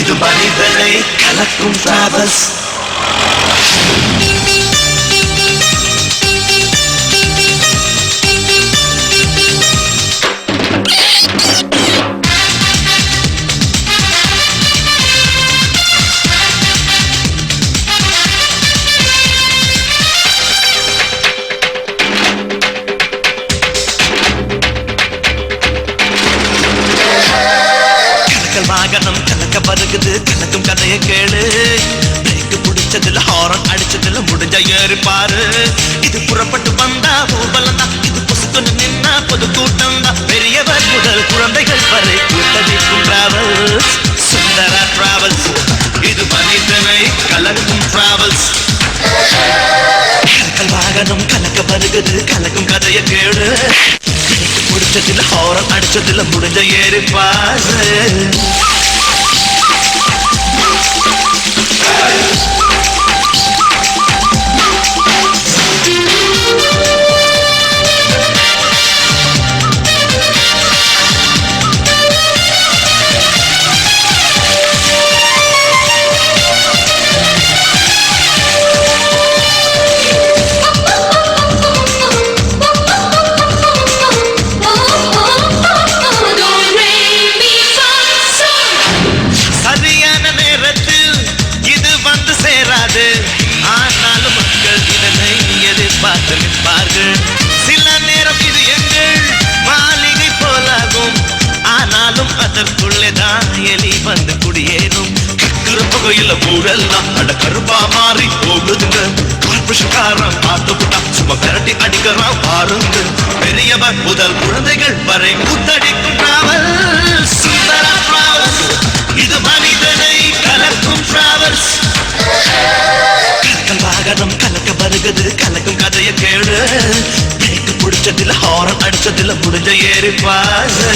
இது மனிதனை கலக்கும் டிராவல்ஸ். வாகனம் கலக்க பருகுது கலக்கும் கதையை கேளு. பிரேக்கு பிடிச்சதுல ஹாரன் அடிச்சதுல முடிஞ்ச ஏறி பாரு. இது புறப்பட்டு வந்தா ஊர்வலம் தான், இது பொசுக்குன்னு நின்னா பொது கூட்டம் தான். பெரியவர் முதல் குழந்தைகள் வரை கூட்டடிக்கும் டிராவல்ஸ், சுந்தரா டிராவல்ஸ். இது மனிதனை கலக்கும் டிராவல்ஸ். கலக்கல் வாகனம் கலக்க பருகுது கலக்கும் கதையை கேளு. முடிச்சதுல ஹாரன் அடிச்சதுல முடிஞ்ச ஏறி பாரு. ஆனாலும் மக்கள் இதனை எதிர்பார்த்து நிற்பார்கள். சில நேரம் இது எங்கள் மாளிகை போலாகும், ஆனாலும் அதற்குள்ளேதான் எலி வந்து குடியேறும். கருப்பகையில ஊழல்லாம் அட கருப்பா மாறி போகுதுங்க. கார்பரேஷன்காரன் பார்த்துட்டா சும்மா விரட்டி அடிக்கிறான் பாருங்க. பெரியவர் முதல் குழந்தைகள் வரை கூத்தடிக்கும் டிராவல்ஸ், சுந்தரா டிராவல்ஸ். இது மனிதனை கலக்கும் டிராவல்ஸ். வாகனம் கலக்க வருகுது கலக்கும் கதையை கேளு. பிரேக்கு பிடிச்சதுல ஹாரன் அடிச்சதுல முடிஞ்ச ஏறி பாரு.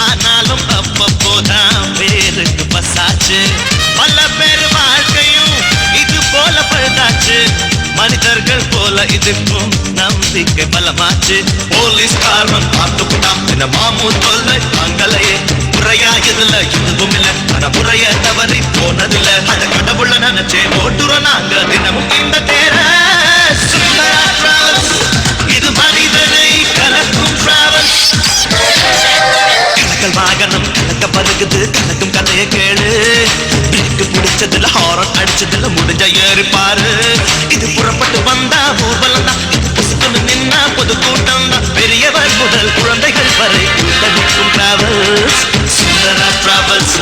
ஆனாலும் அப்பப்போதான் பேருக்கு பசாச்சு. பல பேர் வாழ்க்கையும் இது போல பழுதாச்சு. மனிதர்கள் போல இதுக்கும் நம்பிக்கை பலமாச்சு. போலீஸ்காரன் பார்த்துக்கிட்டான் என்ன மாமூ தொல்லை தாங்களையே. முறையா இதுல எதுவும் இல்லை, ஆனா முறைய தவறி போனதில்லை. அத கடவுள நினைச்சே ஓட்டுறோம் நாங்க தினமும் இந்த தேர. சுந்தரா டிராவல்ஸ், இது மனிதனை கலக்கும் டிராவல்ஸ். வாகனம் கலக்க பருகுது கலக்கும் கதையை கேளு. பிரேக்கு பிடிச்சதுல ஹாரன் அடிச்சதுல முடிஞ்ச ஏறி பாரு. இது புறப்பட்டு வந்தா ஊர்வலம் தான், இது பொசுக்குன்னு நின்னா பொது கூட்டம் தான். பெரியவர் முதல் குழந்தைகள் வரை கூட்டடிக்கும் டிராவல்ஸ், சுந்தரா டிராவல்ஸ்.